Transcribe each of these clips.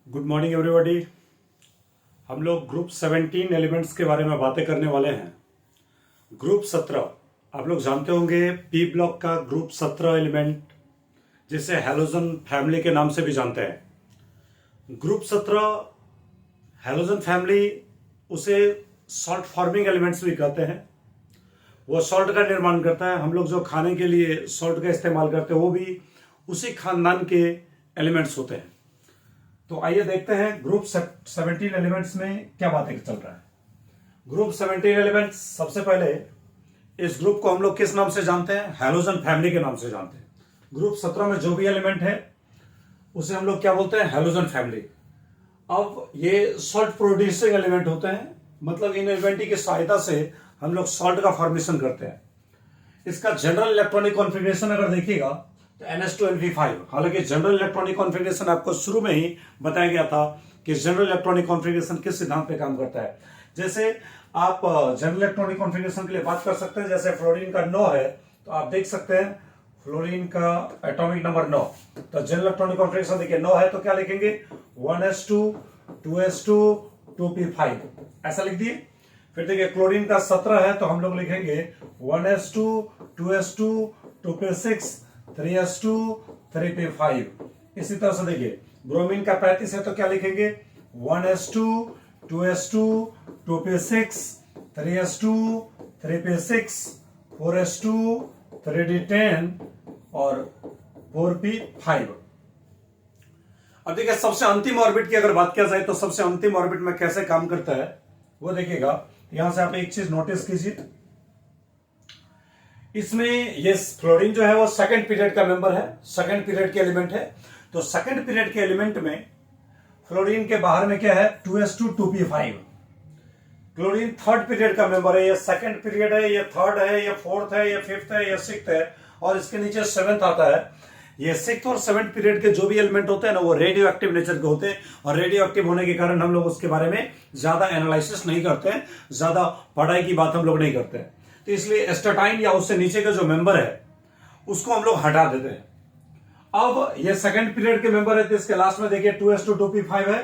Good morning everybody. हम लोग group 17 elements के बारे में बातें करने वाले हैं। ग्रुप 17 आप लोग जानते होंगे, पी ब्लॉक का ग्रुप 17 एलिमेंट जिसे हैलोजन फैमिली के नाम से भी जानते हैं। ग्रुप 17 हैलोजन फैमिली उसे सॉल्ट फॉर्मिंग एलिमेंट्स भी कहते हैं। वो सॉल्ट का निर्माण करता है। हम लोग जो खाने के लिए सॉल्ट का इस्तेमाल करते हैं वो भी उसी खानदान के एलिमेंट्स होते हैं। तो आइए देखते हैं ग्रुप 17 एलिमेंट्स में क्या बातें चल रहा है। ग्रुप 17 एलिमेंट्स, सबसे पहले इस ग्रुप को हम लोग किस नाम से जानते हैं? हैलोजन फैमिली के नाम से जानते हैं। ग्रुप 17 में जो भी एलिमेंट है उसे हम लोग क्या बोलते हैं? Halogen family. अब ये सॉल्ट प्रोड्यूसिंग एलिमेंट होते हैं, मतलब इन एलिमेंट की सहायता से हम लोग सॉल्ट का फॉर्मेशन करते हैं। इसका जनरल इलेक्ट्रॉनिक कॉन्फ़िगरेशन अगर देखिएगा तो NH2NP5। हालांकि जनरल इलेक्ट्रॉनिक कॉन्फ़िगरेशन आपको शुरू में ही बताया गया था कि जनरल इलेक्ट्रॉनिक कॉन्फ़िगरेशन किस सिद्धांत पे काम करता है। जैसे आप जनरल इलेक्ट्रॉनिक कॉन्फ़िगरेशन के लिए बात कर सकते हैं। जैसे फ्लोरीन का 9 है तो आप देख सकते हैं फ्लोरीन का एटॉमिक नंबर 9। तो जनरल इलेक्ट्रॉनिक कॉन्फ़िगरेशन देखिए 9 है तो क्या लिखेंगे? 1s2 2s2 2p5 ऐसा लिख दिए। फिर देखिए क्लोरीन का 17 है तो हम लोग लिखेंगे 1s2 2s2 2p6 3s2 3p5। इसी तरह से देखिए ब्रोमीन का 35 है तो क्या लिखेंगे? 1s2 2s2 2p6 3s2 3p6 4s2 3d10 और 4p5। अब देखिए सबसे अंतिम ऑर्बिट की अगर बात किया जाए तो सबसे अंतिम ऑर्बिट में कैसे काम करता है वो देखिएगा। यहां से आप एक चीज नोटिस कीजिए, इसमें ये फ्लोरीन जो है वो सेकंड पीरियड का मेंबर है, सेकंड पीरियड के एलिमेंट है। तो सेकंड पीरियड के एलिमेंट में फ्लोरीन के बाहर में क्या है? 2s2 2p5। Chlorine third period का मेंबर है। ये सेकंड पीरियड है, ये थर्ड है, ये फोर्थ है, ये फिफ्थ है, ये सिक्स्थ है और इसके नीचे सेवेंथ आता है। ये सिक्स्थ और सेवेंथ पीरियड के जो भी एलिमेंट होते हैं ना वो रेडियो एक्टिव नेचर के होते हैं और रेडियो एक्टिव होने के कारण हम लोग उसके बारे में ज्यादा एनालिसिस नहीं करते हैं, ज्यादा पढ़ाई की बात हम लोग नहीं करते हैं। तो इसलिए एस्टेटाइन या उससे नीचे का जो मेंबर है उसको हम लोग हटा देते हैं। अब ये सेकंड पीरियड के मेंबर है तो इसके लास्ट में देखिए 2s2 2p5 है।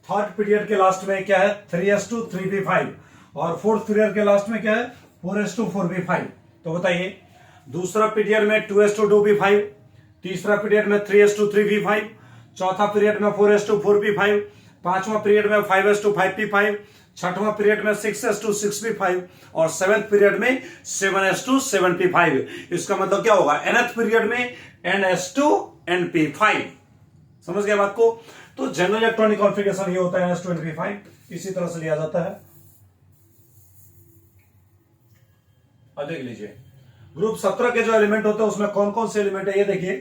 थर्ड पीरियड के लास्ट में क्या है? 3s2 3p5 और फोर्थ पीरियड के लास्ट में क्या है? 4s2 4p5। तो बताइए दूसरा पीरियड में 2s2 2p5, तीसरा पीरियड में 3s2 3p5, चौथा पीरियड में 4s2 4p5, पांचवा पीरियड में 5s2 5p5, छठवां पीरियड में 6s2 6p5 और सेवेंथ पीरियड में 7s2 7p5। इसका मतलब क्या होगा? nth पीरियड में ns2 np5। समझ गए बात को? तो जनरल इलेक्ट्रॉनिक कॉन्फ़िगरेशन ये होता है ns2 np5, इसी तरह से लिया जाता है। अब देख लीजिए ग्रुप 17 के जो एलिमेंट होते हैं उसमें कौन कौन से एलिमेंट है ये देखिए।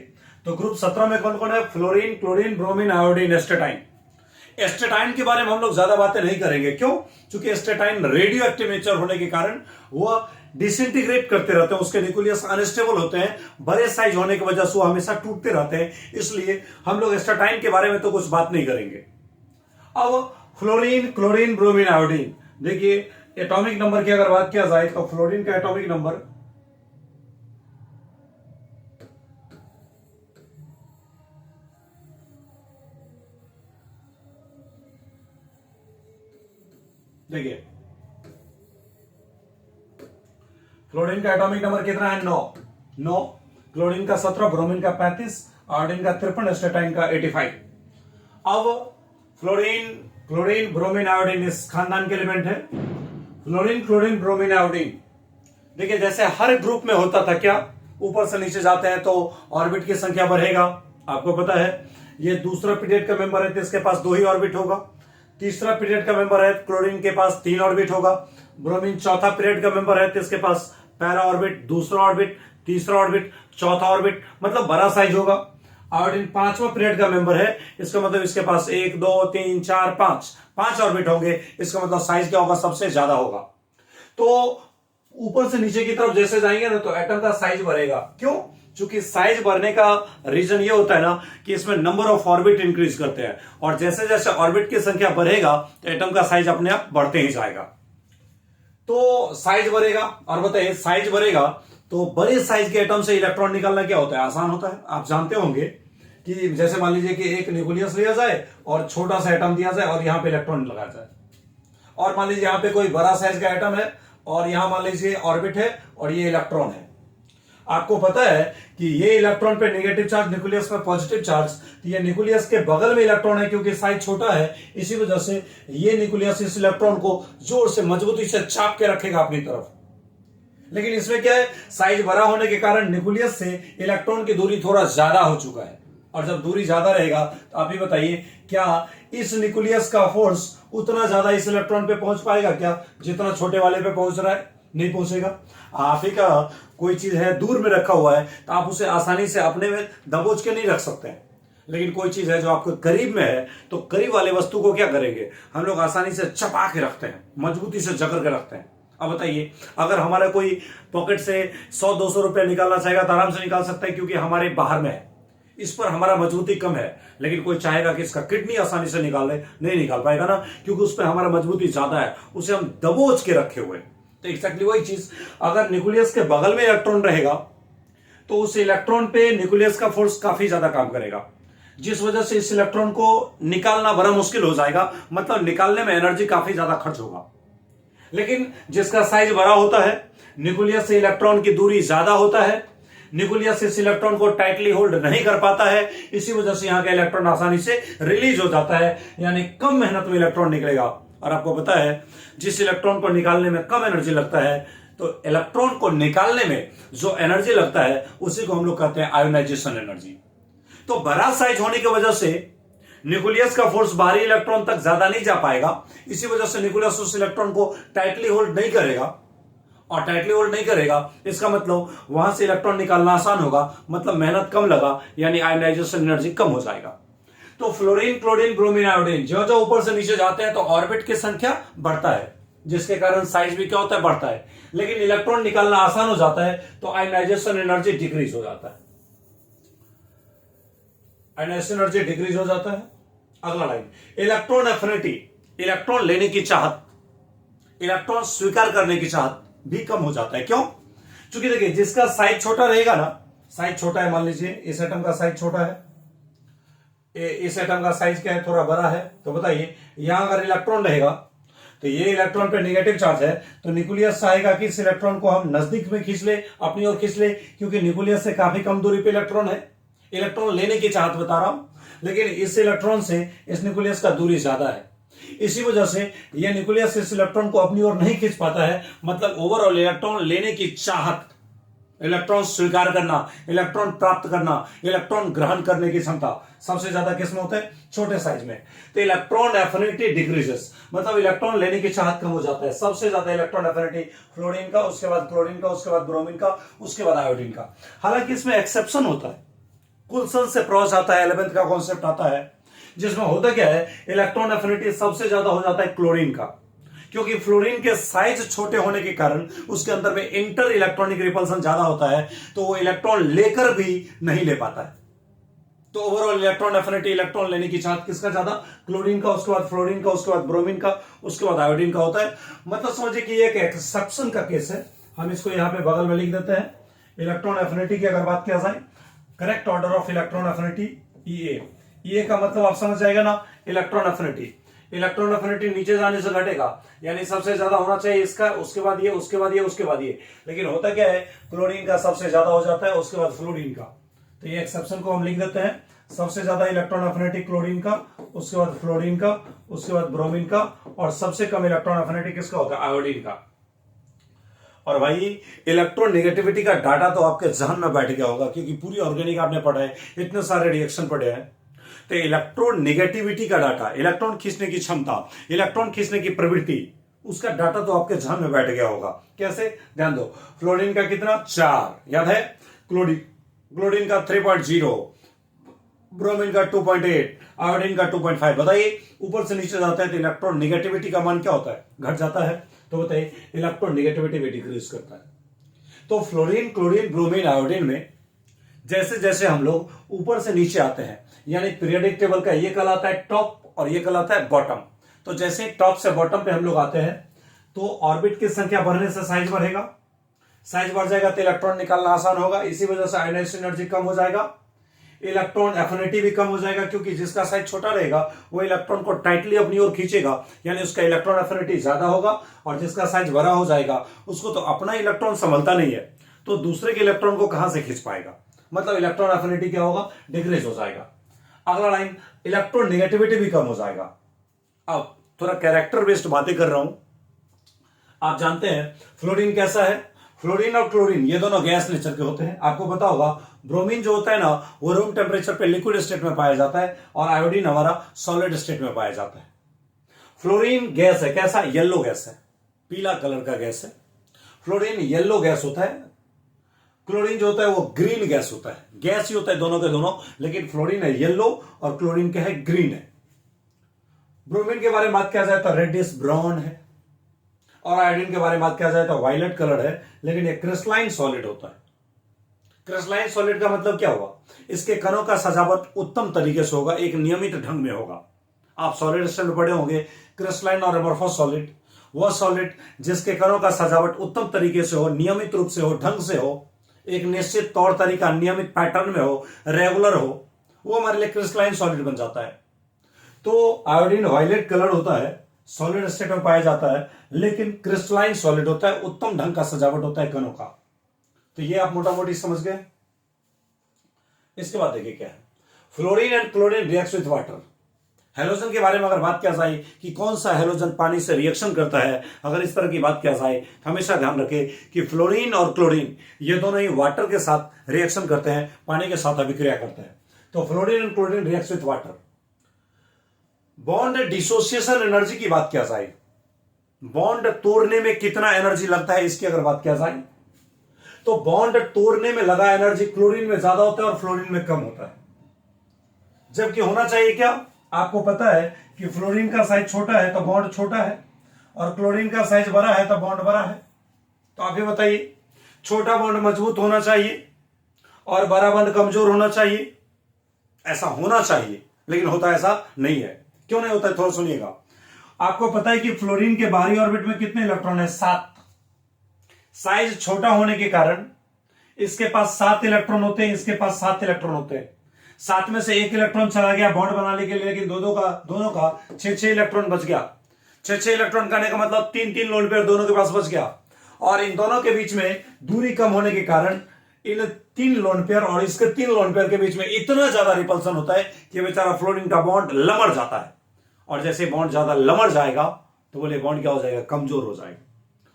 तो ग्रुप 17 में कौन कौन है? Fluorine, chlorine, bromine, iodine, astatine. Astatine के बारे में हम लोग ज्यादा बातें नहीं करेंगे। क्यों? क्योंकि एस्टेटाइन रेडियो एक्टिव नेचर होने के कारण वो डिसइंटीग्रेट करते रहते हैं, उसके न्यूक्लियस अनस्टेबल होते हैं, बड़े साइज होने की वजह से वो हमेशा टूटते रहते हैं। इसलिए हम लोग एस्टेटाइन के बारे में तो कुछ बात नहीं करेंगे। अब फ्लोरीन, क्लोरीन, ब्रोमीन, आयोडीन देखिए एटॉमिक नंबर की अगर बात किया जाए तो फ्लोरीन का एटॉमिक नंबर देखिए, फ्लोरीन का एटॉमिक नंबर कितना है? 9। क्लोरीन का 17, ब्रोमीन का 35, आयोडीन का 53, एस्टेटाइन का 85। अब फ्लोरीन, क्लोरीन, ब्रोमीन, आयोडीन इस खानदान के एलिमेंट है। फ्लोरीन, क्लोरीन, ब्रोमीन, आयोडीन देखिए जैसे हर ग्रुप में होता था क्या, ऊपर से नीचे जाते हैं तो ऑर्बिट की संख्या बढ़ेगा। आपको पता है ये दूसरा पीरियड का मेंबर है तो इसके पास 2 ही ऑर्बिट होगा। तीसरा पीरियड का मेंबर है क्लोरीन के पास 3 ऑर्बिट होगा। ब्रोमीन चौथा पीरियड का मेंबर है तो इसके पास पहला ऑर्बिट, दूसरा ऑर्बिट, तीसरा ऑर्बिट, चौथा ऑर्बिट, मतलब बड़ा साइज होगा। आयोडीन पांचवा पीरियड का मेंबर है, इसका मतलब इसके पास 1 2 3 4 5 ऑर्बिट होंगे। इसका मतलब साइज क्या होगा? सबसे ज्यादा होगा। तो ऊपर से नीचे की तरफ जैसे जाएंगे ना तो एटम का साइज बढ़ेगा। क्यों? क्योंकि साइज बढ़ने का रीजन ये होता है ना कि इसमें नंबर ऑफ ऑर्बिट इंक्रीज करते हैं और जैसे जैसे ऑर्बिट की संख्या बढ़ेगा तो एटम का साइज अपने आप बढ़ते ही जाएगा। तो साइज बढ़ेगा और बताइए साइज बढ़ेगा तो बड़े साइज के एटम से इलेक्ट्रॉन निकालना क्या होता है? आसान होता है। आप जानते होंगे कि जैसे मान लीजिए कि एक न्यूक्लियस लिया जाए और छोटा सा एटम दिया जाए और यहां पे इलेक्ट्रॉन लगाया जाए, और मान लीजिए यहां पे कोई बड़ा साइज का एटम है और यहां मान लीजिए ऑर्बिट है और ये इलेक्ट्रॉन है। आपको पता है कि ये इलेक्ट्रॉन पे नेगेटिव चार्ज, न्यूक्लियस पे पॉजिटिव चार्ज, तो ये न्यूक्लियस के बगल में इलेक्ट्रॉन है क्योंकि साइज छोटा है, इसी वजह से ये न्यूक्लियस इस इलेक्ट्रॉन को जोर से मजबूती से चाप के रखेगा अपनी तरफ। लेकिन इसमें क्या है, साइज बड़ा होने के कारण न्यूक्लियस से इलेक्ट्रॉन की दूरी थोड़ा ज्यादा हो चुका है, और जब दूरी ज्यादा रहेगा तो आप ही बताइए क्या इस न्यूक्लियस का फोर्स उतना ज्यादा इस इलेक्ट्रॉन पे पहुंच पाएगा क्या जितना छोटे वाले पे पहुंच रहा है? नहीं पहुंचेगा। आप ही का कोई चीज है दूर में रखा हुआ है तो आप उसे आसानी से अपने में दबोच के नहीं रख सकते हैं, लेकिन कोई चीज है जो आपके करीब में है तो करीब वाले वस्तु को क्या करेंगे, हम लोग आसानी से चपा के रखते हैं, मजबूती से जकड़ के रखते हैं। अब बताइए, अगर हमारा कोई पॉकेट से 100-200 रुपया निकालना चाहेगा तो आराम से निकाल सकता है क्योंकि हमारे बाहर में है, इस पर हमारा मजबूती कम है। लेकिन कोई चाहेगा कि इसका किडनी आसानी से निकाल ले, नहीं निकाल पाएगा ना, क्योंकि उस पर हमारा मजबूती ज्यादा है, उसे हम दबोच के रखे हुए। तो एक्जैक्टली वही चीज, अगर न्यूक्लियस के बगल में इलेक्ट्रॉन रहेगा तो उस इलेक्ट्रॉन पे न्यूक्लियस का फोर्स काफी ज्यादा काम करेगा, जिस वजह से इस इलेक्ट्रॉन को निकालना बड़ा मुश्किल हो जाएगा, मतलब निकालने में एनर्जी काफी ज्यादा खर्च होगा। लेकिन जिसका साइज बड़ा होता है, न्यूक्लियस से इलेक्ट्रॉन की दूरी ज्यादा होता है, न्यूक्लियस इस इलेक्ट्रॉन को टाइटली होल्ड नहीं कर पाता है, इसी वजह से यहां का इलेक्ट्रॉन आसानी से रिलीज हो जाता है, यानी कम मेहनत में इलेक्ट्रॉन निकलेगा। और आपको पता है जिस इलेक्ट्रॉन को निकालने में कम एनर्जी लगता है, तो इलेक्ट्रॉन को निकालने में जो एनर्जी लगता है उसी को हम लोग कहते हैं आयोनाइजेशन एनर्जी। तो बड़ा साइज होने की वजह से न्यूक्लियस का फोर्स बाहरी इलेक्ट्रॉन तक ज्यादा नहीं जा पाएगा, इसी वजह से न्यूक्लियस उस इलेक्ट्रॉन को टाइटली होल्ड नहीं करेगा, और टाइटली होल्ड नहीं करेगा इसका मतलब वहां से इलेक्ट्रॉन निकालना आसान होगा, मतलब मेहनत कम लगा, यानी आयोनाइजेशन एनर्जी कम हो जाएगा। तो फ्लोरीन, क्लोरीन, ब्रोमीन, आयोडीन जो जो ऊपर से नीचे जाते हैं तो ऑर्बिट की संख्या बढ़ता है, जिसके कारण साइज भी क्या होता है, बढ़ता है। लेकिन इलेक्ट्रॉन निकालना आसान हो जाता है तो आयोनाइजेशन एनर्जी डिक्रीज हो जाता है, आयोनाइजेशन एनर्जी डिक्रीज हो जाता है। अगला लाइन, इलेक्ट्रॉन एफिनिटी, इलेक्ट्रॉन लेने की चाहत, इलेक्ट्रॉन स्वीकार करने की चाहत भी कम हो जाता है। क्यों? क्योंकि देखिए जिसका साइज छोटा रहेगा ना, साइज छोटा है, मान लीजिए इस एटम का साइज छोटा है, इस एटम का साइज क्या है, थोड़ा बड़ा है, तो बताइए यहां अगर इलेक्ट्रॉन रहेगा तो ये इलेक्ट्रॉन पे नेगेटिव चार्ज है, तो न्यूक्लियस चाहेगा कि इस इलेक्ट्रॉन को हम नजदीक में खींच ले, अपनी ओर खींच ले, क्योंकि न्यूक्लियस से काफी कम दूरी पे इलेक्ट्रॉन है। इलेक्ट्रॉन लेने की चाहत बता रहा हूं, लेकिन इस इलेक्ट्रॉन से इस न्यूक्लियस का दूरी ज्यादा है, इसी वजह से यह न्यूक्लियस इस इलेक्ट्रॉन को अपनी ओर नहीं खींच पाता है। मतलब ओवरऑल इलेक्ट्रॉन लेने की चाहत, इलेक्ट्रॉन स्वीकार करना, इलेक्ट्रॉन प्राप्त करना, इलेक्ट्रॉन ग्रहण करने की क्षमता सबसे ज्यादा किसमें होता है, छोटे साइज में। तो इलेक्ट्रॉन एफिनिटी डिक्रीजेस, मतलब इलेक्ट्रॉन लेने की चाहत कम हो जाता है। सबसे ज्यादा इलेक्ट्रॉन एफिनिटी फ्लोरीन का, उसके बाद क्लोरीन का, उसके बाद ब्रोमीन का, उसके बाद आयोडीन का। हालांकि इसमें एक्सेप्शन होता है, कुलसन से प्रॉस आता है, 11th का कॉन्सेप्ट आता है, जिसमें होता क्या है, इलेक्ट्रॉन एफिनिटी सबसे ज्यादा हो जाता है क्लोरीन का, क्योंकि फ्लोरीन के साइज छोटे होने के कारण उसके अंदर में इंटर इलेक्ट्रॉनिक रिपल्सन ज्यादा होता है, तो वो इलेक्ट्रॉन लेकर भी नहीं ले पाता है। तो ओवरऑल इलेक्ट्रॉन एफिनिटी, इलेक्ट्रॉन लेने की चाहत किसका ज्यादा, क्लोरीन का, उसके बाद फ्लोरीन का, उसके बाद ब्रोमीन का, उसके बाद आयोडीन का होता है। मतलब समझिए कि एक एक्सेप्शन का केस है, हम इसको यहां पे बगल में लिख देते हैं। इलेक्ट्रॉन एफिनिटी की अगर बात किया जाए, correct order of electron affinity EA, EA का मतलब आप समझ जाएगा ना, इलेक्ट्रॉन एफिनिटी। इलेक्ट्रॉन एफिनिटी नीचे जाने से घटेगा, यानी सबसे ज्यादा होना चाहिए इसका, उसके बाद ये, उसके बाद ये, उसके बाद ये, लेकिन होता क्या है, क्लोरीन का सबसे ज्यादा हो जाता है, उसके बाद फ्लोरीन का। तो ये एक्सेप्शन को हम लिख देते हैं, सबसे ज्यादा इलेक्ट्रॉन एफिनिटी क्लोरीन का, उसके बाद फ्लोरीन का, उसके बाद ब्रोमीन का, और सबसे कम इलेक्ट्रॉन एफिनिटी किसका होता है, आयोडीन का। और भाई इलेक्ट्रॉन नेगेटिविटी का डाटा तो आपके जहन में बैठ गया होगा, क्योंकि पूरी ऑर्गेनिक आपने पढ़ा है, इतने सारे रिएक्शन पढ़े हैं। तो इलेक्ट्रॉन नेगेटिविटी का डाटा, इलेक्ट्रॉन खींचने की क्षमता, इलेक्ट्रॉन खींचने की प्रवृत्ति, उसका डाटा तो आपके जहन में बैठ गया होगा। कैसे, ध्यान दो, फ्लोरीन का कितना, 4 याद है, क्लोरीन का 3.0, ब्रोमीन का 2.8, आयोडीन का 2.5। बताइए ऊपर से नीचे जाता है तो इलेक्ट्रॉन नेगेटिविटी का मान क्या होता है, घट जाता है। तो बताइए इलेक्ट्रॉन नेगेटिविटी भी डिक्रीज करता है। तो फ्लोरीन, क्लोरीन, ब्रोमीन, आयोडीन में जैसे जैसे हम लोग ऊपर से नीचे आते हैं, यानी पीरियोडिक टेबल का ये कहलाता है टॉप और ये कहलाता है बॉटम। तो जैसे टॉप से बॉटम पे हम लोग आते हैं तो ऑर्बिट की संख्या बढ़ने से साइज बढ़ेगा, साइज बढ़ जाएगा तो इलेक्ट्रॉन निकालना आसान होगा, इसी वजह से आयोनाइजेशन एनर्जी कम हो जाएगा। इलेक्ट्रॉन एफिनिटी भी कम हो जाएगा, क्योंकि जिसका साइज छोटा रहेगा वो इलेक्ट्रॉन को टाइटली अपनी ओर खींचेगा, यानी उसका इलेक्ट्रॉन एफिनिटी ज्यादा होगा। और जिसका साइज बड़ा हो जाएगा उसको तो अपना इलेक्ट्रॉन संभलता नहीं है, तो दूसरे के इलेक्ट्रॉन को कहां से खींच पाएगा, मतलब इलेक्ट्रॉन एफिनिटी क्या होगा, डिक्रीज हो जाएगा। अगला लाइन, इलेक्ट्रॉन नेगेटिविटी भी कम हो जाएगा। अब थोड़ा कैरेक्टर बेस्ड बातें कर रहा हूं। आप जानते हैं फ्लोरीन कैसा है, फ्लोरीन और क्लोरीन ये दोनों गैस नेचर के होते हैं। आपको पता होगा ब्रोमीन जो होता है ना वो रूम टेम्परेचर पे लिक्विड स्टेट में पाया जाता है, और आयोडीन हमारा सॉलिड स्टेट में पाया जाता है। फ्लोरीन गैस है, कैसा, येलो गैस है, पीला कलर का गैस है। फ्लोरीन येलो गैस होता है, क्लोरीन जो होता है वो ग्रीन गैस होता है। गैस ही होता है दोनों के दोनों, लेकिन फ्लोरीन है येलो और क्लोरीन क्या है, ग्रीन है। ब्रोमीन के बारे में बात किया जाए तो रेडिश ब्राउन है, और आयोडीन के बारे में बात किया जाए तो वायलेट कलर है, लेकिन ये क्रिस्टलाइन सॉलिड होता है। क्रिस्टलाइन सॉलिड का मतलब क्या हुआ, इसके कणों का सजावट उत्तम तरीके से होगा, एक नियमित ढंग में होगा। आप सॉलिड स्टेट में पढ़े होंगे क्रिस्टलाइन और एमोर्फस सॉलिड, वह सॉलिड जिसके कणों का सजावट उत्तम तरीके से हो, नियमित रूप से हो, ढंग से हो, एक निश्चित तौर तरीका नियमित पैटर्न में हो, रेगुलर हो, वो हमारे लिए क्रिस्टलाइन सॉलिड बन जाता है। तो आयोडीन वायलेट कलर होता है, सॉलिड स्टेट में पाया जाता है, लेकिन क्रिस्टलाइन सॉलिड होता है, उत्तम ढंग का सजावट होता है कणों का। तो ये आप मोटा मोटी समझ गए। इसके बाद देखिए क्या है, fluorine and chlorine reacts with water. Halogen के बारे में अगर बात किया जाए कि कौन सा हेलोजन पानी से रिएक्शन करता है, अगर इस तरह की बात किया जाए, हमेशा ध्यान रखें कि फ्लोरीन और क्लोरीन ये दोनों ही वाटर के साथ रिएक्शन करते हैं, पानी के साथ अभिक्रिया करते हैं। तो fluorine and chlorine reacts with water. Bond dissociation energy की बात किया जाए, बॉन्ड तोड़ने में कितना एनर्जी लगता है, इसकी अगर बात किया जाए तो बॉन्ड तोड़ने में लगा एनर्जी क्लोरीन में ज्यादा होता है और फ्लोरीन में कम होता है। जबकि होना चाहिए क्या, आपको पता है कि फ्लोरीन का साइज छोटा है तो बॉन्ड छोटा है, और क्लोरीन का साइज बड़ा है तो बॉन्ड बड़ा है। तो आप ये बताइए, छोटा बॉन्ड मजबूत होना चाहिए और बड़ा बॉन्ड कमजोर होना चाहिए, ऐसा होना चाहिए, लेकिन होता ऐसा नहीं है। क्यों नहीं होता है, थोड़ा सुनिएगा। आपको पता है कि फ्लोरीन के बाहरी ऑर्बिट में कितने इलेक्ट्रॉन है, 7। साइज छोटा होने के कारण इसके पास 7 इलेक्ट्रॉन होते हैं, इसके पास 7 इलेक्ट्रॉन होते हैं। 7 में से 1 इलेक्ट्रॉन चला गया बॉन्ड बनाने के लिए, लेकिन दोनों का 6 इलेक्ट्रॉन बच गया। 6 इलेक्ट्रॉन करने का मतलब 3 लोन पेयर दोनों के पास बच गया, और इन दोनों के बीच में दूरी कम होने के कारण इन 3 लोन पेयर और इसके 3 लोन पेयर के बीच में इतना ज्यादा रिपल्सन होता है कि बेचारा फ्लोरीन का बॉन्ड लमड़ जाता है। और जैसे बॉन्ड ज्यादा लमड़ जाएगा तो बोले बॉन्ड क्या हो जाएगा, कमजोर हो जाएगा,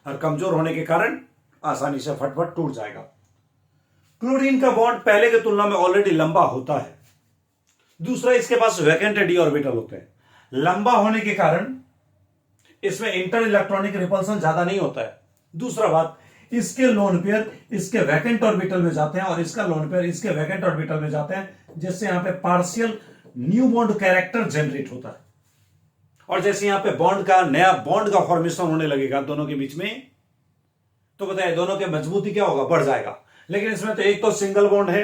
और कमजोर होने के कारण आसानी से फटफट टूट जाएगा। क्लोरीन का बॉन्ड पहले की तुलना में ऑलरेडी लंबा होता है। दूसरा, इसके पास वैकेंट डी ऑर्बिटल होते हैं। लंबा होने के कारण इसमें इंटर इलेक्ट्रॉनिक रिपल्सन ज्यादा नहीं होता है। दूसरा बात, इसके लोन पेयर इसके वैकेंट ऑर्बिटल में जाते हैं और इसका लोन पेयर इसके वैकेंट ऑर्बिटल में जाते हैं, जिससे यहां पे partial new bond character generate होता है। और जैसे यहां पे बॉन्ड का नया बॉन्ड का फॉर्मेशन होने लगेगा दोनों के बीच में, तो बताइए दोनों के मजबूती क्या होगा, बढ़ जाएगा। लेकिन इसमें तो एक तो सिंगल बॉन्ड है,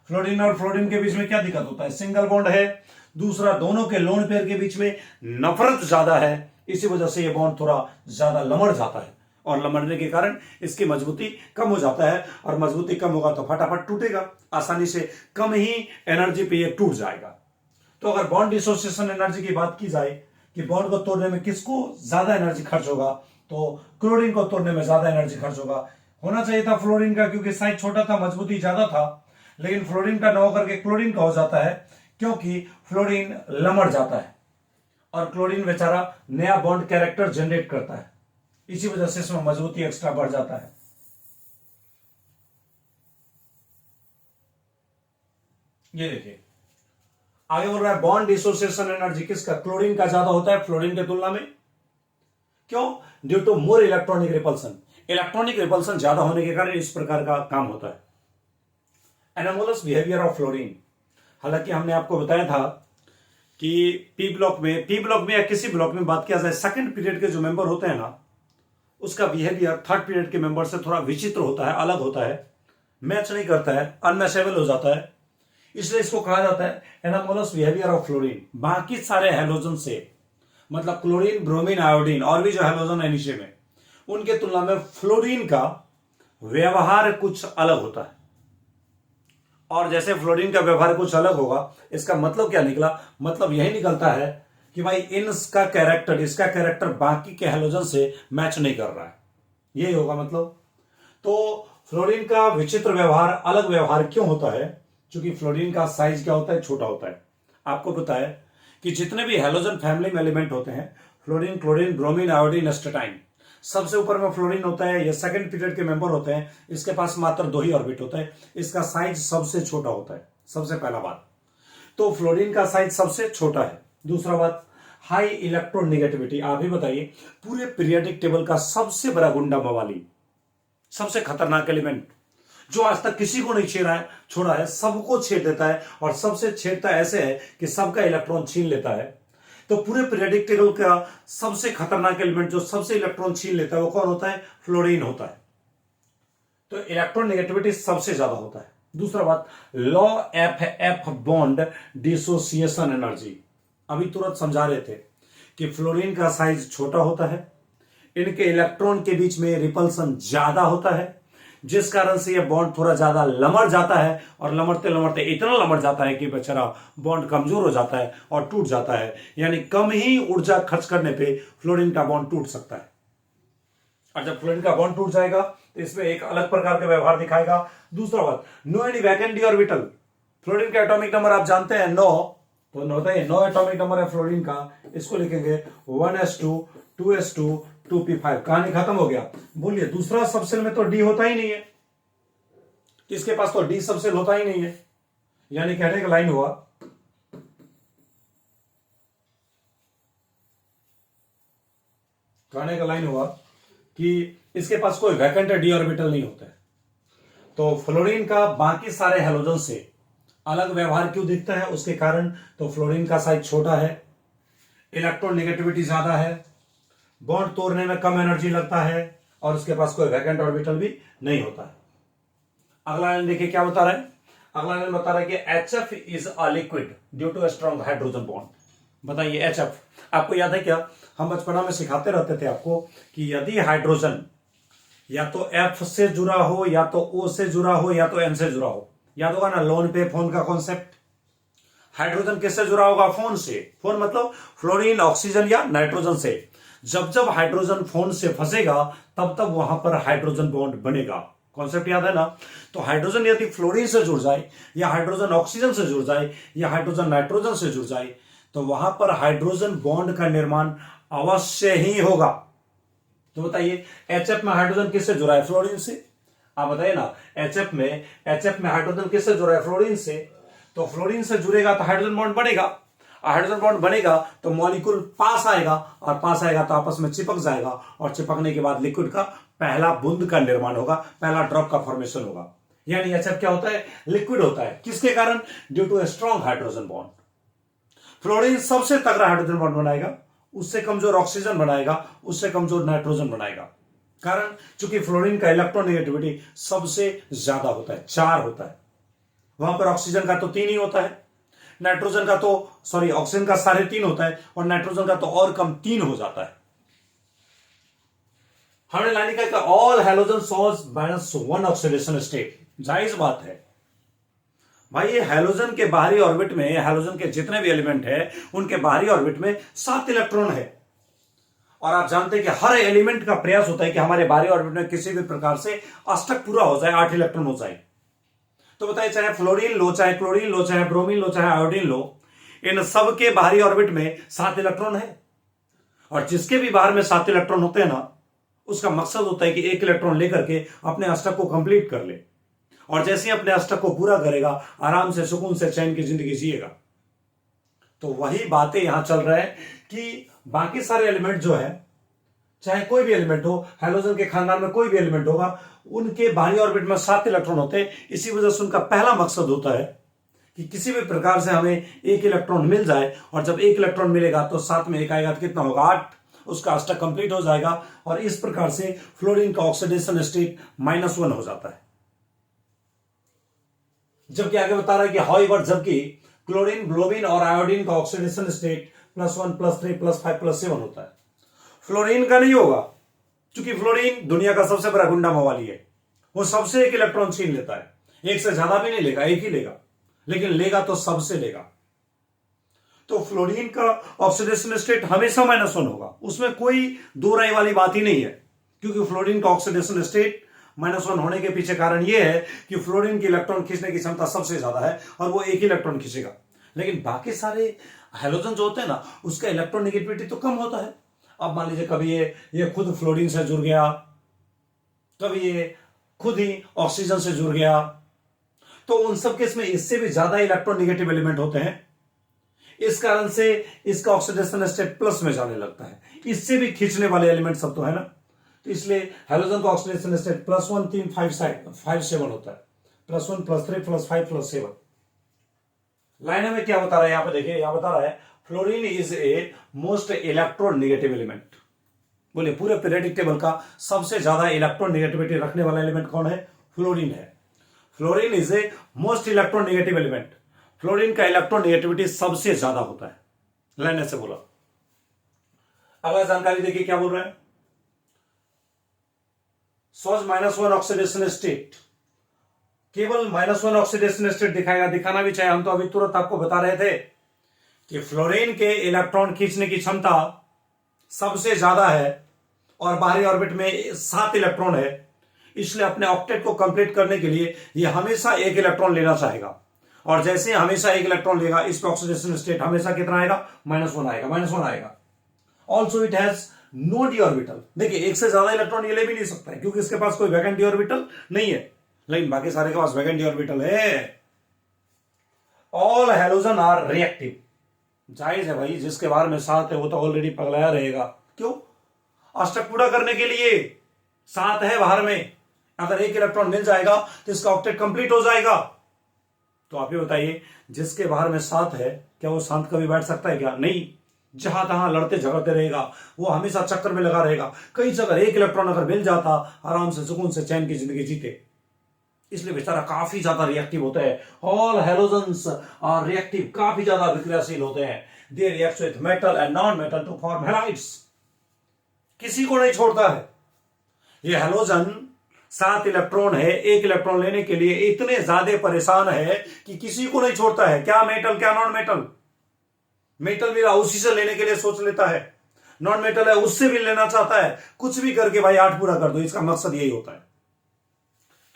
फ्लोरीन और फ्लोरीन के बीच में क्या दिक्कत होता है, सिंगल बॉन्ड है। दूसरा, दोनों के लोन पेयर के बीच में नफरत ज्यादा है, इसी वजह से ये बॉन्ड थोड़ा ज्यादा लमड़ जाता है, और लमड़ने के कारण इसकी मजबूती कम हो जाता है, और मजबूती कम होगा तो फटाफट टूटेगा आसानी से, कम ही एनर्जी पे ये टूट जाएगा। तो अगर बॉन्ड डिसोसिएशन एनर्जी की बात की जाए कि बॉन्ड को तोड़ने में किसको ज्यादा एनर्जी खर्च होगा, तो क्लोरीन को तोड़ने में ज्यादा एनर्जी खर्च होगा। होना चाहिए था फ्लोरीन का, क्योंकि साइज छोटा था, मजबूती ज्यादा था, लेकिन फ्लोरीन का न होकर के क्लोरीन का हो जाता है, क्योंकि फ्लोरीन लमड़ जाता है और क्लोरीन बेचारा नया बॉन्ड कैरेक्टर जनरेट करता है, इसी वजह से इसमें मजबूती एक्स्ट्रा बढ़ जाता है। ये देखिए आगे बोल रहा है बॉन्ड डिसोसिएशन एनर्जी किसका, क्लोरीन का ज्यादा होता है फ्लोरीन के तुलना में। क्यों, due to more electronic repulsion, electronic repulsion ज्यादा होने के कारण इस प्रकार का काम होता है। एनोमोलस बिहेवियर ऑफ फ्लोरीन, हालांकि हमने आपको बताया था कि पी ब्लॉक में या किसी ब्लॉक में बात किया जाए, सेकंड पीरियड के जो मेंबर होते हैं ना, उसका बिहेवियर थर्ड पीरियड के मेंबर से थोड़ा विचित्र होता है, अलग होता है, मैच नहीं करता है, अनमैचेबल हो जाता है, इसलिए इसको कहा जाता है एनोमोलस बिहेवियर ऑफ फ्लोरीन। बाकी सारे हैलोजन से, मतलब क्लोरीन, ब्रोमीन, आयोडीन और भी जो हैलोजन है नीचे में, उनके तुलना में फ्लोरीन का व्यवहार कुछ अलग होता है। और जैसे फ्लोरीन का व्यवहार कुछ अलग होगा, इसका मतलब क्या निकला? मतलब यही निकलता है कि भाई इसका कैरेक्टर बाकी के हैलोजन से मैच नहीं कर रहा है, यही होगा मतलब। तो फ्लोरीन का विचित्र व्यवहार, अलग व्यवहार क्यों होता है? क्योंकि फ्लोरीन का साइज क्या होता है? छोटा होता है। आपको पता है कि जितने भी हैलोजन फैमिली में एलिमेंट होते हैं, fluorine, chlorine, bromine, iodine, astatine, सबसे ऊपर में फ्लोरीन होता है। ये सेकंड पीरियड के मेंबर होते हैं। इसके पास मात्र 2 ही ऑर्बिट होता है। इसका साइज सबसे छोटा होता है, सबसे पहला बात। तो फ्लोरीन का साइज सबसे छोटा है। दूसरा बात, हाई इलेक्ट्रोनेगेटिविटी। आप ही बताइए, पूरे पीरियडिक टेबल का सबसे बड़ा गुंडा मवाली, सबसे खतरनाक एलिमेंट, जो आज तक किसी को नहीं छोड़ा है, सबको छेड़ देता है, और सबसे छेड़ता ऐसे है कि सबका इलेक्ट्रॉन छीन लेता है। तो पूरे पीरियडिक टेबल का सबसे खतरनाक एलिमेंट जो सबसे इलेक्ट्रॉन छीन लेता है, वो कौन होता है? फ्लोरीन होता है। तो इलेक्ट्रॉन नेगेटिविटी सबसे ज्यादा होता है। दूसरा बात, law F bond dissociation energy. अभी तुरंत समझा रहे थे कि फ्लोरीन का साइज छोटा होता है, इनके इलेक्ट्रॉन के बीच में रिपल्सन ज्यादा होता है, जिस कारण से यह बॉन्ड थोड़ा ज्यादा लमड़ जाता है, और लमड़ते लमड़ते इतना लमड़ जाता है कि बेचारा बॉन्ड कमजोर हो जाता है और टूट जाता है। यानी कम ही ऊर्जा खर्च करने पे फ्लोरीन का बॉन्ड टूट सकता है। और जब फ्लोरीन का बॉन्ड टूट जाएगा तो इसमें एक अलग प्रकार का व्यवहार दिखाएगा। दूसरा बात, no any vacant D orbital. Fluorine का एटॉमिक नंबर आप जानते हैं 9, तो बताइए 9 एटॉमिक नंबर है फ्लोरीन का। इसको लिखेंगे 1s2 2s2 2p5। कहानी खत्म हो गया। बोलिए, दूसरा सबसेल में तो डी होता ही नहीं है, इसके पास तो डी सबसेल होता ही नहीं है। यानी कहने का लाइन हुआ कि इसके पास कोई वैकेंट डी ऑर्बिटल नहीं होता है। तो फ्लोरीन का बाकी सारे हैलोजन से अलग व्यवहार क्यों दिखता है? उसके कारण तो फ्लोरीन का साइज छोटा है, इलेक्ट्रॉन नेगेटिविटी ज्यादा है, बॉन्ड तोड़ने में कम एनर्जी लगता है, और उसके पास कोई वैकेंट ऑर्बिटल भी नहीं होता है। अगला लाइन देखिए क्या बता रहा है। अगला लाइन बता रहा है कि HF is a liquid due to strong hydrogen bond. बताइए HF, आपको याद है क्या? हम बचपना में सिखाते रहते थे आपको कि यदि हाइड्रोजन या तो F से जुड़ा हो, या तो O से जुड़ा हो, या तो N से जुड़ा हो। याद होगा ना लोन पे फोन का कॉन्सेप्ट। हाइड्रोजन किससे जुड़ा होगा? फोन से। फोन मतलब फ्लोरीन, ऑक्सीजन या नाइट्रोजन से। जब जब हाइड्रोजन फोन से फंसेगा तब तब वहां पर हाइड्रोजन बॉन्ड बनेगा। कॉन्सेप्ट याद है ना? तो हाइड्रोजन यदि फ्लोरीन से जुड़ जाए, या हाइड्रोजन ऑक्सीजन से जुड़ जाए, या हाइड्रोजन नाइट्रोजन से जुड़ जाए, तो वहां पर हाइड्रोजन बॉन्ड का निर्माण अवश्य ही होगा। तो बताइए, HF में हाइड्रोजन किससे जुड़ा है? फ्लोरीन से। आप बताइए ना, HF में हाइड्रोजन किससे जुड़ा है? फ्लोरीन से। तो फ्लोरीन से जुड़ेगा तो हाइड्रोजन बॉन्ड बनेगा, हाइड्रोजन बॉन्ड बनेगा तो मॉलिक्यूल पास आएगा, और पास आएगा तो आपस में चिपक जाएगा, और चिपकने के बाद लिक्विड का पहला बूंद का निर्माण होगा, पहला ड्रॉप का फॉर्मेशन होगा। यानी HF क्या होता है? लिक्विड होता है। किसके कारण? Due to a strong hydrogen bond. Fluorine सबसे तगड़ा हाइड्रोजन बॉन्ड बनाएगा, उससे कमजोर ऑक्सीजन बनाएगा, उससे कमजोर नाइट्रोजन बनाएगा। कारण चूंकि फ्लोरीन का इलेक्ट्रोनेगेटिविटी सबसे ज्यादा होता है, 4 होता है। वहां पर ऑक्सीजन का तो 3 ही होता है, नाइट्रोजन का तो ऑक्सीजन का 3.5 होता है, और नाइट्रोजन का तो और कम 3 हो जाता है। हमने लाइन का all halogen shows -1 oxidation state. जायज बात है भाई, ये हैलोजन के बाहरी ऑर्बिट में, हैलोजन के जितने भी एलिमेंट है उनके बाहरी ऑर्बिट में 7 इलेक्ट्रॉन है। और आप जानते हैं कि हर एलिमेंट का प्रयास होता है कि हमारे बाहरी ऑर्बिट में किसी भी प्रकार से अष्टक पूरा हो जाए, 8 इलेक्ट्रॉन हो जाए। तो बताइए, चाहे फ्लोरीन लो, चाहे क्लोरीन लो, चाहे ब्रोमीन लो, चाहे आयोडीन लो, इन सब के बाहरी ऑर्बिट में 7 इलेक्ट्रॉन है। और जिसके भी बाहर में 7 इलेक्ट्रॉन होते हैं ना, उसका मकसद होता है कि 1 इलेक्ट्रॉन लेकर के अपने अष्टक को कंप्लीट कर ले, और जैसे ही अपने अष्टक को पूरा करेगा, आराम से, सुकून से, चैन की जिंदगी जिएगा। तो वही बातें यहां चल रहा है कि बाकी सारे एलिमेंट जो है, चाहे कोई भी एलिमेंट हो, हैलोजन के खानदान में कोई भी एलिमेंट होगा, उनके बाहरी ऑर्बिट में 7 इलेक्ट्रॉन होते हैं। इसी वजह से उनका पहला मकसद होता है कि किसी भी प्रकार से हमें 1 इलेक्ट्रॉन मिल जाए, और जब 1 इलेक्ट्रॉन मिलेगा तो 7 में 1 आएगा तो कितना होगा? 8। उसका अष्टक कंप्लीट हो जाएगा, और इस प्रकार से फ्लोरीन का ऑक्सीडेशन स्टेट -1 हो जाता है। जबकि आगे बता रहा है कि हाउएवर, जबकि क्लोरीन, ब्रोमीन और आयोडीन का ऑक्सीडेशन स्टेट +1 +3 +5 +7 होता है। फ्लोरीन का नहीं होगा, क्योंकि फ्लोरीन दुनिया का सबसे बड़ा गुंडा मवाली है। वो सबसे 1 इलेक्ट्रॉन छीन लेता है। एक से ज्यादा भी नहीं लेगा, एक ही लेगा, लेकिन लेगा तो सबसे लेगा। तो फ्लोरीन का ऑक्सीडेशन स्टेट हमेशा -1 होगा, उसमें कोई दो राय वाली बात ही नहीं है, क्योंकि फ्लोरीन का ऑक्सीडेशन स्टेट -1 होने के पीछे कारण यह है कि फ्लोरीन की इलेक्ट्रॉन खींचने की क्षमता सबसे ज्यादा है और वो एक ही इलेक्ट्रॉन खींचेगा। लेकिन बाकी सारे हैलोजन जो होते हैं ना, उसका इलेक्ट्रॉन नेगेटिविटी तो कम होता है। अब मान लीजिए कभी ये खुद फ्लोरीन से जुड़ गया, कभी ये खुद ही ऑक्सीजन से जुड़ गया, तो उन सब केस में इससे भी ज्यादा इलेक्ट्रॉन नेगेटिव एलिमेंट होते हैं। इस कारण से इसका ऑक्सीडेशन स्टेट प्लस में जाने लगता है। इससे भी खींचने वाले एलिमेंट सब तो है ना, तो इसलिए हैलोजन का ऑक्सीडेशन स्टेट +1 3 5 7 होता है। +1 +3 +5 +7। लाइन में क्या बता रहा है यहां पे देखिए, यहां बता रहा है fluorine is a most electron negative element. बोलिए पूरे पीरियोडिक टेबल का सबसे ज्यादा इलेक्ट्रॉन नेगेटिविटी रखने वाला एलिमेंट कौन है? फ्लोरीन है। Fluorine is a most electron negative element. Fluorine का इलेक्ट्रॉन नेगेटिविटी सबसे ज्यादा होता है। लाइन ऐसे बोला। अगला जानकारी देखिए क्या बोल रहे हैं। सोज -1 ऑक्सीडेशन स्टेट, केवल -1 ऑक्सीडेशन स्टेट दिखाएगा। दिखाना भी चाहिए, हम तो अभी तुरंत आपको बता रहे थे कि फ्लोरीन के इलेक्ट्रॉन खींचने की क्षमता सबसे ज्यादा है और बाहरी ऑर्बिट में 7 इलेक्ट्रॉन है, इसलिए अपने ऑक्टेट को कंप्लीट करने के लिए यह हमेशा एक इलेक्ट्रॉन लेना चाहेगा। और जैसे ही हमेशा एक इलेक्ट्रॉन लेगा, इस पे ऑक्सीडेशन स्टेट हमेशा कितना आएगा? -1 आएगा, -1 आएगा। Also it has no D orbital. देखिए एक से ज्यादा इलेक्ट्रॉन ये ले भी नहीं सकता है, क्योंकि इसके पास कोई वैकेंट डी ऑर्बिटल नहीं है, लेकिन बाकी सारे के पास वैकेंट डी ऑर्बिटल है। All halogen are reactive. जायज है भाई, जिसके बाहर में 7 है वो तो ऑलरेडी पगलाया रहेगा। क्यों? अष्टक पूरा करने के लिए 7 है बाहर में, अगर एक इलेक्ट्रॉन मिल जाएगा तो इसका ऑक्टेट कंप्लीट हो जाएगा। तो आप ये बताइए, जिसके बाहर में 7 है, क्या वो शांत कभी बैठ सकता है क्या? नहीं, जहां तहां लड़ते झगड़ते रहेगा, वो हमेशा चक्कर में लगा रहेगा। कहीं से अगर एक इलेक्ट्रॉन अगर मिल जाता, आराम से सुकून से चैन की जिंदगी जीते। इसलिए बेचारा काफी ज्यादा रिएक्टिव होता है। ऑल हैलोजन्स आर रिएक्टिव, काफी ज्यादा विक्रियाशील होते हैं। They react with metal and non metal to form halides. किसी को नहीं छोड़ता है ये हैलोजन। 7 इलेक्ट्रॉन है, एक इलेक्ट्रॉन लेने के लिए इतने ज्यादा परेशान है कि किसी को नहीं छोड़ता है। क्या मेटल क्या नॉन मेटल। मेटल भी उसी से लेने के लिए सोच लेता है, नॉन मेटल है उससे भी लेना चाहता है। कुछ भी करके भाई 8 पूरा कर दो, इसका मकसद यही होता है।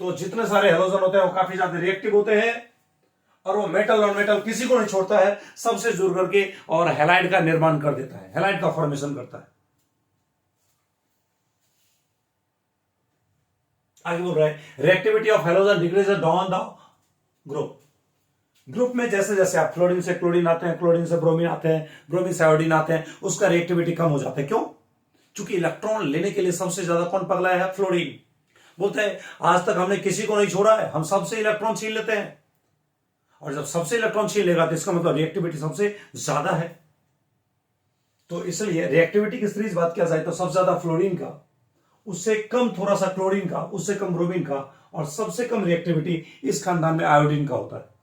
तो जितने सारे हैलोजन होते हैं वो काफी ज्यादा रिएक्टिव होते हैं और वो मेटल नॉन मेटल किसी को नहीं छोड़ता है, सबसे जुड़ करके और हैलाइड का निर्माण कर देता है, हैलाइड का फॉर्मेशन करता है। आगे बोल रहा है reactivity of halogen decreases down the group में जैसे जैसे आप फ्लोरीन से क्लोरीन आते हैं, क्लोरीन से ब्रोमीन आते हैं, ब्रोमीन से आयोडीन आते हैं, उसका रिएक्टिविटी कम हो जाता है। क्यों? क्योंकि इलेक्ट्रॉन लेने के लिए सबसे ज्यादा कौन पगला है? फ्लोरीन। बोलते हैं आज तक हमने किसी को नहीं छोड़ा है, हम सबसे इलेक्ट्रॉन छीन लेते हैं। और जब सबसे इलेक्ट्रॉन छीन लेगा तो इसका मतलब रिएक्टिविटी सबसे ज्यादा है। तो इसलिए रिएक्टिविटी की सीरीज बात किया जाए तो सबसे ज्यादा फ्लोरीन का, उससे कम थोड़ा सा क्लोरीन का, उससे कम ब्रोमीन का, और सबसे कम रिएक्टिविटी इस खानदान में आयोडीन का होता है।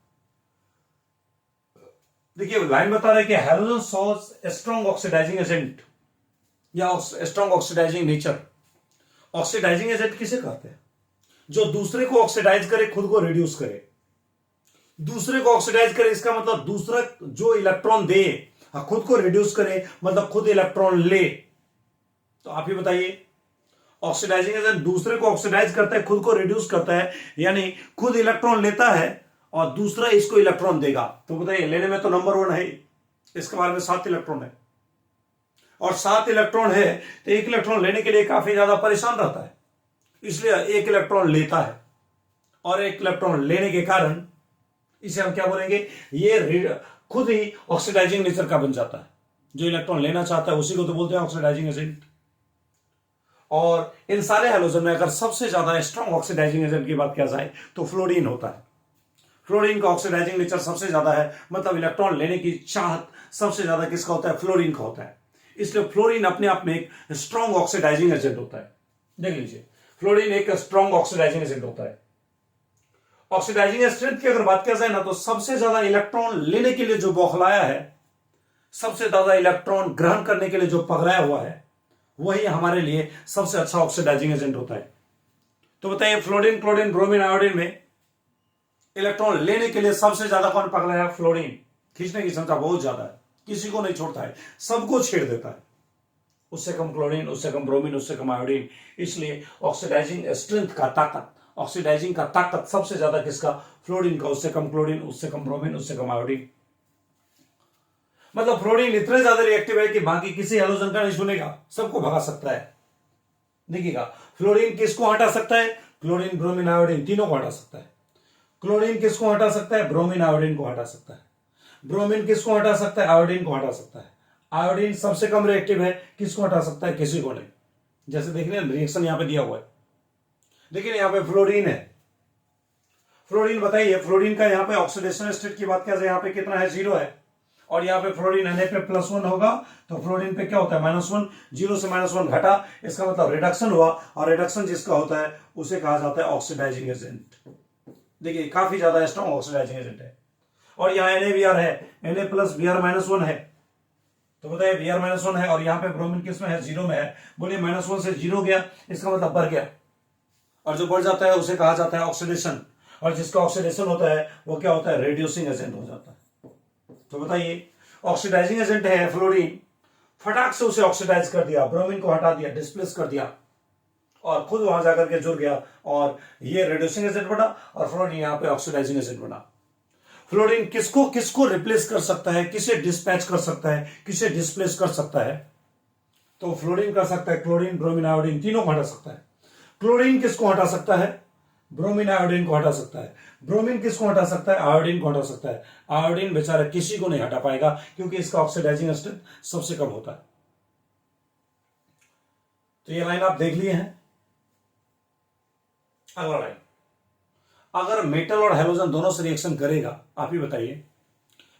देखिए लाइन बता रहे कि halogen shows strong oxidising agent या strong oxidising nature. Oxidising agent किसे कहते हैं? जो दूसरे को ऑक्सीडाइज करे, खुद को रिड्यूस करे। दूसरे को ऑक्सीडाइज करे इसका मतलब दूसरा जो इलेक्ट्रॉन दे, खुद को रिड्यूस करे मतलब खुद इलेक्ट्रॉन ले। तो आप ही बताइए, ऑक्सीडाइजिंग एजेंट दूसरे को ऑक्सीडाइज करता है, खुद को रिड्यूस करता है, यानी खुद इलेक्ट्रॉन लेता है और दूसरा इसको इलेक्ट्रॉन देगा। तो बताइए लेने में तो नंबर 1 है, इसके बारे में 7 इलेक्ट्रॉन है और 7 इलेक्ट्रॉन है तो एक इलेक्ट्रॉन लेने के लिए काफी ज्यादा परेशान रहता है, इसलिए एक इलेक्ट्रॉन लेता है और एक इलेक्ट्रॉन लेने के कारण इसे हम क्या बोलेंगे? ये खुद ही ऑक्सीडाइजिंग नेचर का बन जाता है। जो इलेक्ट्रॉन लेना चाहता है उसी को तो बोलते हैं ऑक्सीडाइजिंग एजेंट। और इन सारे हैलोजन में अगर सबसे ज्यादा स्ट्रॉन्ग ऑक्सीडाइजिंग एजेंट की बात किया जाए तो फ्लोरीन होता है। फ्लोरीन का ऑक्सीडाइजिंग नेचर सबसे ज्यादा है, मतलब इलेक्ट्रॉन लेने की चाहत सबसे ज्यादा किसका होता है? फ्लोरीन का होता है। इसलिए फ्लोरीन अपने आप में एक स्ट्रॉन्ग ऑक्सीडाइजिंग एजेंट होता है। देख लीजिए, फ्लोरीन एक स्ट्रॉन्ग ऑक्सीडाइजिंग एजेंट होता है। ऑक्सीडाइजिंग स्ट्रेंथ की अगर बात किया जाए ना, तो सबसे ज्यादा इलेक्ट्रॉन लेने के लिए जो बौखलाया है, सबसे ज्यादा इलेक्ट्रॉन ग्रहण करने के लिए जो पगलाया हुआ है, वही हमारे लिए सबसे अच्छा ऑक्सीडाइजिंग एजेंट होता है। तो बताइए फ्लोरीन, क्लोरीन, ब्रोमीन, आयोडीन में इलेक्ट्रॉन लेने के लिए सबसे ज्यादा कौन पगला है? फ्लोरीन। खींचने की क्षमता बहुत ज्यादा है, किसी को नहीं छोड़ता है, सबको छेड़ देता है। उससे कम क्लोरीन, उससे कम ब्रोमीन, उससे कम आयोडीन। इसलिए ऑक्सीडाइजिंग स्ट्रेंथ का ताकत, ऑक्सीडाइजिंग का ताकत सबसे ज्यादा किसका? फ्लोरीन का। उससे कम क्लोरीन, उससे कम ब्रोमीन, उससे कम आयोडीन। मतलब फ्लोरीन इतने ज्यादा रिएक्टिव है कि बाकी किसी हैलोजन का नहीं सुनेगा, सबको भगा सकता है। देखिएगा, फ्लोरीन किसको हटा सकता है? क्लोरीन, ब्रोमीन, आयोडीन तीनों को हटा सकता है। क्लोरीन किसको हटा सकता है? ब्रोमीन, आयोडीन को हटा सकता है। ब्रोमीन किसको हटा सकता है? आयोडीन को हटा सकता है। आयोडीन सबसे कम रिएक्टिव है, किसको हटा सकता है? किसी को नहीं। जैसे देख रहे हैं रिएक्शन यहां पे दिया हुआ है, देखिए यहां पे फ्लोरीन है। फ्लोरीन बताइए, फ्लोरीन का यहां पे ऑक्सीडेशन स्टेट की बात करें, यहां पे कितना है? 0 है। और यहां पे फ्लोरीन Na पे +1 होगा, तो फ्लोरीन पे क्या होता है? -1। 0 से -1 घटा, इसका मतलब रिडक्शन हुआ। और रिडक्शन जिसका होता है उसे कहा जाता है ऑक्सीडाइजिंग एजेंट। देखिए काफी ज्यादा स्ट्रॉन्ग ऑक्सीडाइजिंग एजेंट है। और यहाँ NaBr है, Na + Br-1 है, तो बताइए Br-1 है। और यहाँ पे ब्रोमीन किस में है? 0 में है। बोलिए -1 से 0 गया, इसका मतलब बढ़ गया। और जो बढ़ जाता है उसे कहा जाता है ऑक्सीडेशन। और जिसका ऑक्सीडेशन होता है वो क्या होता है? रिड्यूसिंग एजेंट हो जाता है। तो बताइए, ऑक्सीडाइजिंग एजेंट है फ्लोरीन, फटाक से उसे ऑक्सीडाइज कर दिया, ब्रोमीन को हटा दिया, डिस्प्लेस कर दिया, और खुद वहां जाकर के जुड़ गया, और ये रिड्यूसिंग एजेंट बना, और फ्लोरीन यहां पे ऑक्सीडाइजिंग एजेंट बना। फ्लोरीन किसको किसको रिप्लेस कर सकता है? किसे डिस्पैच कर सकता है? किसे डिस्प्लेस कर सकता है? तो फ्लोरीन कर सकता है क्लोरीन, ब्रोमीन, आयोडीन तीनों को हटा सकता है। क्लोरीन किसको हटा सकता है? ब्रोमीन, आयोडीन को हटा सकता है। ब्रोमीन किसको हटा सकता है? आयोडीन को हटा सकता है। आयोडीन बेचारा किसी को नहीं हटा पाएगा, क्योंकि इसका ऑक्सीडाइजिंग स्ट्रेंथ सबसे कम होता है। तो ये लाइन आप देख लिए हैं। अगला लाइन, अगर मेटल और हैलोजन दोनों से रिएक्शन करेगा, आप ही बताइए,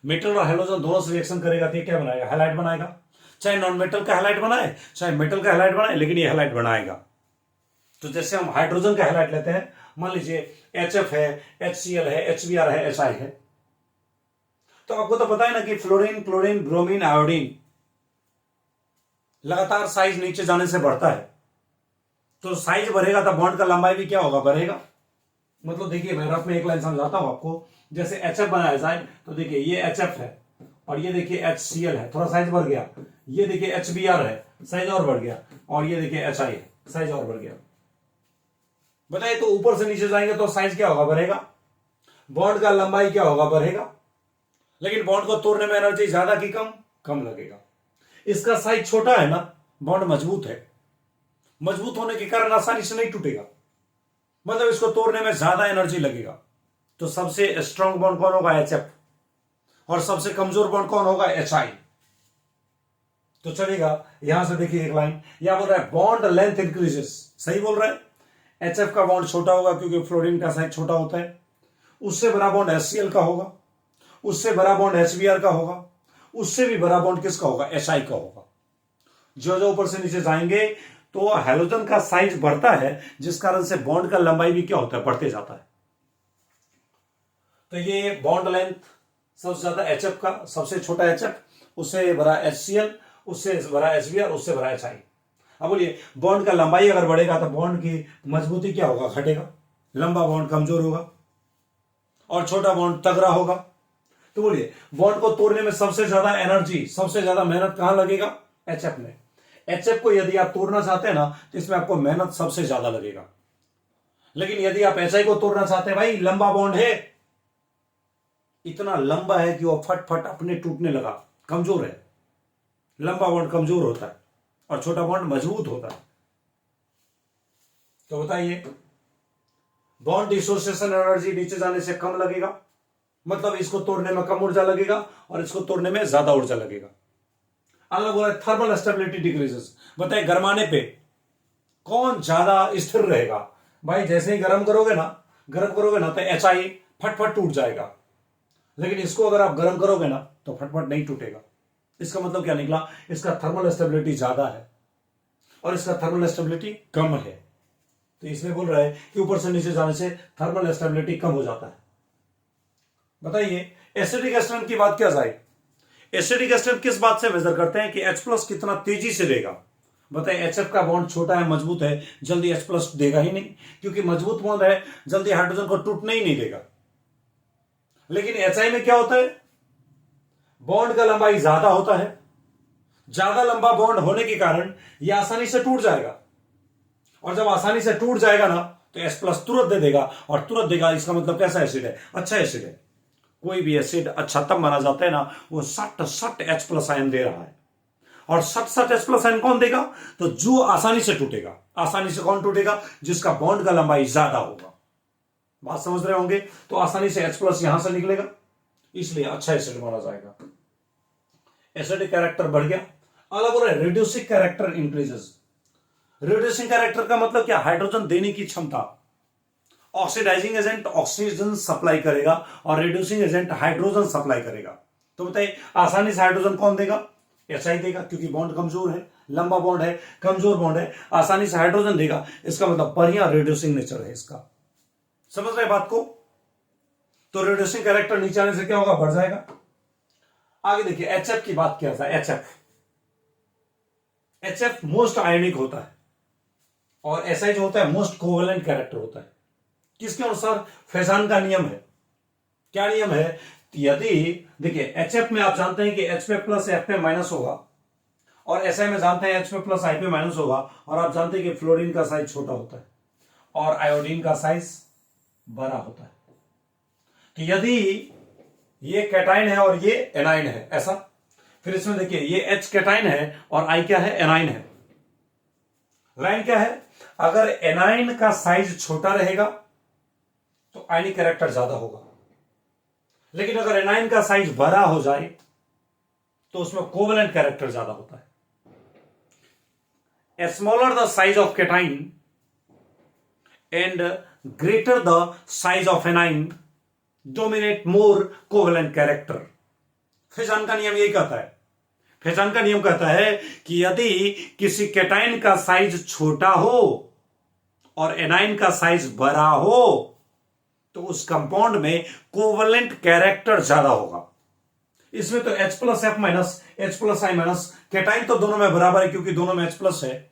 मेटल और हैलोजन दोनों से रिएक्शन करेगा तो ये क्या बनाएगा? हैलाइड बनाएगा। चाहे नॉन मेटल का हैलाइड बनाए, चाहे मेटल का हैलाइड बनाए, लेकिन ये हैलाइड बनाएगा। तो जैसे हम हाइड्रोजन का हैलाइड लेते हैं, मान लीजिए HF है, HCl है, HBr है, HI है, तो आपको तो पता है ना कि फ्लोरीन, क्लोरीन, ब्रोमीन, आयोडीन लगातार साइज नीचे जाने से बढ़ता है। तो साइज बढ़ेगा तो बॉन्ड का लंबाई भी क्या होगा? बढ़ेगा। मतलब देखिए, मैं रफ में एक लाइन समझाता हूं आपको। जैसे HF बनाया जाए, तो देखिए ये HF है, और ये देखिए HCl है, थोड़ा साइज बढ़ गया। ये देखिए HBr है, साइज और बढ़ गया। और ये देखिए HI है, साइज और बढ़ गया। बताइए, तो ऊपर से नीचे जाएंगे तो साइज क्या होगा? बढ़ेगा। बॉन्ड का लंबाई क्या होगा? बढ़ेगा। लेकिन बॉन्ड को तोड़ने में एनर्जी ज्यादा की कम? कम लगेगा। इसका साइज छोटा है ना, बॉन्ड मजबूत है, मजबूत होने के कारण आसानी से नहीं टूटेगा, मतलब इसको तोड़ने में ज्यादा एनर्जी लगेगा। तो सबसे स्ट्रॉन्ग बॉन्ड कौन होगा? HF। और सबसे कमजोर बॉन्ड कौन होगा? HI। तो चलेगा, यहां से देखिए एक लाइन, यहां बोल रहा है बॉन्ड लेंथ इंक्रीजेस। सही बोल रहा है। HF का बॉन्ड छोटा होगा क्योंकि फ्लोरीन का साइज छोटा होता है। उससे बड़ा बॉन्ड HCl का होगा, उससे बड़ा बॉन्ड HBr का होगा, उससे भी बड़ा बॉन्ड किसका होगा? HI का होगा। जो जो ऊपर से नीचे जाएंगे तो हैलोजन का साइज बढ़ता है, जिस कारण से बॉन्ड का लंबाई भी क्या होता है? बढ़ते जाता है। तो ये बॉन्ड लेंथ सबसे ज्यादा HF का, सबसे छोटा HF, उससे बड़ा HCl, उससे बड़ा HBr, उससे बड़ा HI। अब बोलिए, बॉन्ड का लंबाई अगर बढ़ेगा तो बॉन्ड की मजबूती क्या होगा? घटेगा। लंबा बॉन्ड कमजोर होगा और छोटा बॉन्ड तगड़ा होगा। तो बोलिए, बॉन्ड को तोड़ने में सबसे ज्यादा एनर्जी, सबसे ज्यादा मेहनत कहां लगेगा? HF में। HF को यदि आप तोड़ना चाहते हैं ना, तो इसमें आपको मेहनत सबसे ज्यादा लगेगा। लेकिन यदि आप HI को तोड़ना चाहते हैं, भाई लंबा बॉन्ड है, इतना लंबा है कि वो फट फट अपने टूटने लगा, कमजोर है। लंबा बॉन्ड कमजोर होता है और छोटा बॉन्ड मजबूत होता है। तो बताइए, बॉन्ड डिसोसिएशन एनर्जी नीचे जाने से कम लगेगा, मतलब इसको तोड़ने में कम ऊर्जा लगेगा और इसको तोड़ने में ज्यादा ऊर्जा लगेगा। अलग बोला, थर्मल स्टेबिलिटी डिक्रीजेस। बताइए, गरमाने पे कौन ज्यादा स्थिर रहेगा? भाई जैसे ही गर्म करोगे ना तो HI फटफट टूट जाएगा। लेकिन इसको अगर आप गर्म करोगे ना तो फटफट नहीं टूटेगा। इसका मतलब क्या निकला? इसका थर्मल स्टेबिलिटी ज्यादा है और इसका थर्मल स्टेबिलिटी कम है। तो इसमें बोल रहा है कि ऊपर से नीचे जाने से थर्मल स्टेबिलिटी कम हो जाता है। बताइए, एसिडिक स्ट्रेंथ की बात क्या जाए? एसिडिक स्ट्रेंथ किस बात से मेजर करते हैं कि H+ कितना तेजी से देगा? बताइए, HF का बॉन्ड छोटा है, मजबूत है, जल्दी H+ देगा ही नहीं, क्योंकि मजबूत बॉन्ड है, जल्दी हाइड्रोजन को टूटने ही नहीं देगा। लेकिन HI में क्या होता है, बॉन्ड का लंबाई ज्यादा होता है, ज्यादा लंबा बॉन्ड होने के कारण यह आसानी से टूट जाएगा, और जब आसानी से टूट जाएगा ना तो H+ तुरंत दे देगा, और तुरंत देगा इसका मतलब कैसा एसिड है, अच्छा एसिड है। कोई भी एसिड अच्छा तब माना जाता है ना वो सट H+ आयन दे रहा है, और सट H+ आयन कौन देगा, तो जो आसानी से टूटेगा। आसानी से कौन टूटेगा, जिसका बॉन्ड का लंबाई ज्यादा होगा। बात समझ रहे होंगे, तो आसानी से H+ यहां से निकलेगा, इसलिए अच्छा एसिड माना जाएगा। एसिडिक कैरेक्टर बढ़ गया। अगला बोल रहे reducing character increases. Reducing character का मतलब क्या, हाइड्रोजन देने की क्षमता। ऑक्सीडाइजिंग एजेंट ऑक्सीजन सप्लाई करेगा और रिड्यूसिंग एजेंट हाइड्रोजन सप्लाई करेगा। तो बताइए आसानी से हाइड्रोजन कौन देगा, HI देगा, क्योंकि बॉन्ड कमजोर है, लंबा बॉन्ड है, कमजोर बॉन्ड है, आसानी से हाइड्रोजन देगा, इसका मतलब बढ़िया रिड्यूसिंग नेचर है इसका। समझ रहे बात को। तो रिड्यूसिंग कैरेक्टर नीचे आने से क्या होगा, बढ़ जाएगा। आगे देखिए HF की बात किया जाए। HF मोस्ट आयनिक होता है, और SI जो होता है मोस्ट कोवेलेंट कैरेक्टर होता है। किसके अनुसार, फेजान का नियम है। क्या नियम है, यदि देखिए HF में आप जानते हैं कि H+ F+ होगा, और SI में जानते हैं H+ I+ होगा, और आप जानते हैं कि फ्लोरीन का साइज छोटा होता है और आयोडीन का साइज बड़ा होता है। तो यदि ये कैटाइन है और ये एनाइन है, ऐसा, फिर इसमें देखिए ये H कैटाइन है और I क्या है, एनाइन है। लाइन क्या है, अगर एनाइन का साइज छोटा रहेगा तो आयनिक कैरेक्टर ज्यादा होगा, लेकिन अगर एनाइन का साइज बड़ा हो जाए तो उसमें कोवेलेंट कैरेक्टर ज्यादा होता है। Smaller the size of cation and greater the size of anion dominate more covalent character. Fajans का नियम यही कहता है। फेजान का नियम कहता है कि यदि किसी कैटाइन का साइज छोटा हो और एनाइन का साइज बड़ा हो तो उस कंपाउंड में कोवेलेंट कैरेक्टर ज्यादा होगा। इसमें तो H+ F-, H+I-, कैटाइन तो दोनों में बराबर है क्योंकि दोनों में H+ है,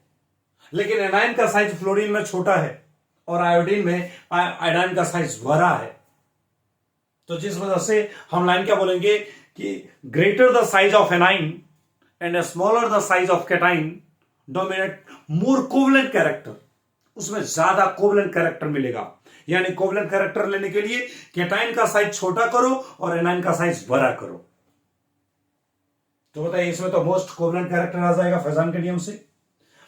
लेकिन एनाइन का साइज फ्लोरीन में छोटा है और आयोडीन में आयोडाइन का साइज बड़ा है। तो जिस वजह से हम लाइन क्या बोलेंगे कि greater the size of A9 and smaller the size of cation dominate more covalent character. उसमें ज्यादा कोवेलेंट कैरेक्टर मिलेगा। यानी कोवेलेंट कैरेक्टर लेने के लिए कैटाइन का साइज छोटा करो और एनाइन का साइज बड़ा करो। तो बताइए इसमें तो मोस्ट कोवेलेंट कैरेक्टर आ जाएगा फेजान के नियम से।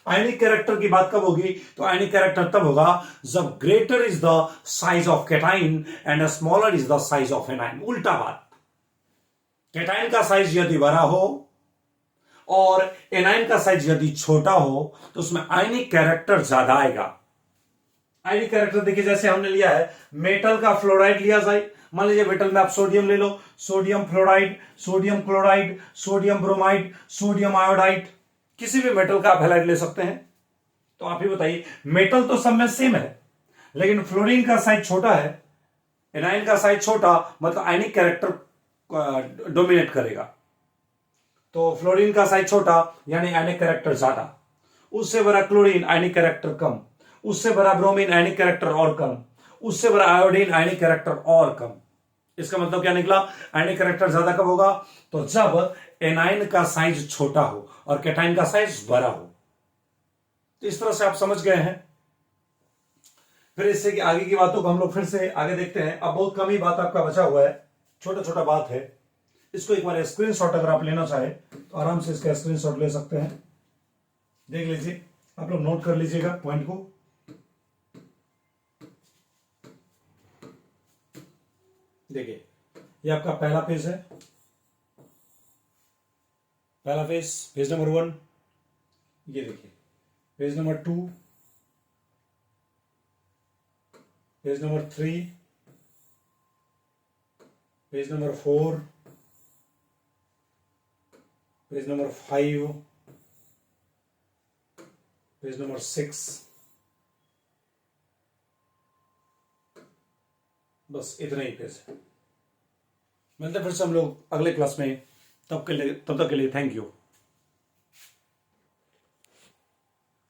आयनिक कैरेक्टर की बात कब होगी, तो आयनिक कैरेक्टर तब होगा जब greater is the size of cation and smaller is the size of A9. उल्टा बात, कैटाइन का साइज यदि बड़ा हो और एनाइन का साइज यदि छोटा हो तो उसमें आयनिक कैरेक्टर ज्यादा आएगा। आयनिक कैरेक्टर देखिए जैसे हमने लिया है मेटल का फ्लोराइड लिया जाए, मान लीजिए मेटल में आप सोडियम ले लो, sodium fluoride, sodium chloride, sodium bromide, sodium iodide, किसी भी मेटल का आप हैलाइड ले सकते हैं। तो आप ही बताइए मेटल तो सब में सेम है, लेकिन फ्लोरीन का साइज छोटा है, एनाइन का साइज छोटा, मतलब आयनिक कैरेक्टर डोमिनेट करेगा। तो फ्लोरीन का साइज छोटा यानी आयनिक कैरेक्टर ज्यादा, उससे बड़ा क्लोरीन आयनिक कैरेक्टर कम, उससे बड़ा ब्रोमीन आयनिक कैरेक्टर और कम, उससे बड़ा आयोडीन आयनिक कैरेक्टर और कम। इसका मतलब क्या निकला, आयनिक कैरेक्टर ज्यादा कब होगा, तो जब एनाइन का साइज छोटा हो और कैटाइन का साइज बड़ा हो। तो इस तरह से आप समझ गए हैं। फिर इससे कि आगे की बातों को हम लोग फिर से आगे देखते हैं। अब बहुत कम ही बात आपका बचा हुआ है, छोटा छोटा बात है। इसको एक बार स्क्रीनशॉट अगर आप लेना चाहे तो आराम से इसका स्क्रीनशॉट ले सकते हैं। देख लीजिए, आप लोग नोट कर लीजिएगा पॉइंट को। देखिए ये आपका पहला पेज है, पहला पेज, पेज नंबर 1। ये देखिए page number 2, page number 3, page number 4, page number 5, page number 6। बस इतना ही पेज है। मिलते हैं फिर से हम लोग अगले क्लास में। तब तक के लिए थैंक यू।